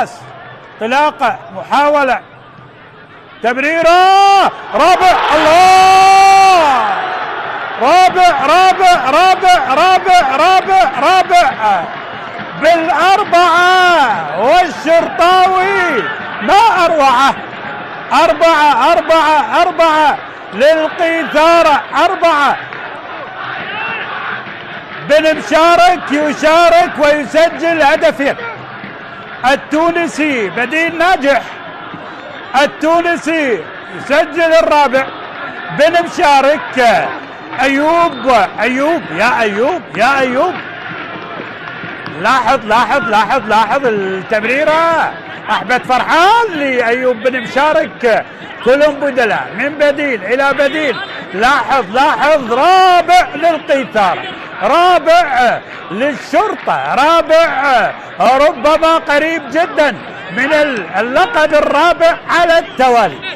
انطلاقة، محاولة، تمريرة، رابع، الله، رابع بالأربعة، والشرطاوي ما أروعه. 4 للقيثارة، 4. بن مشارك يشارك ويسجل هدفين. التونسي بديل ناجح، التونسي يسجل الرابع. بن مشارك، أيوب يا أيوب، لاحظ التمريرة. أحمد فرحان لأيوب بن مشارك، كلهم بدلاء، من بديل إلى بديل. لاحظ، رابع للقيثارة، رابع للشرطة، رابع ربما قريب جدا من اللقب الرابع على التوالي.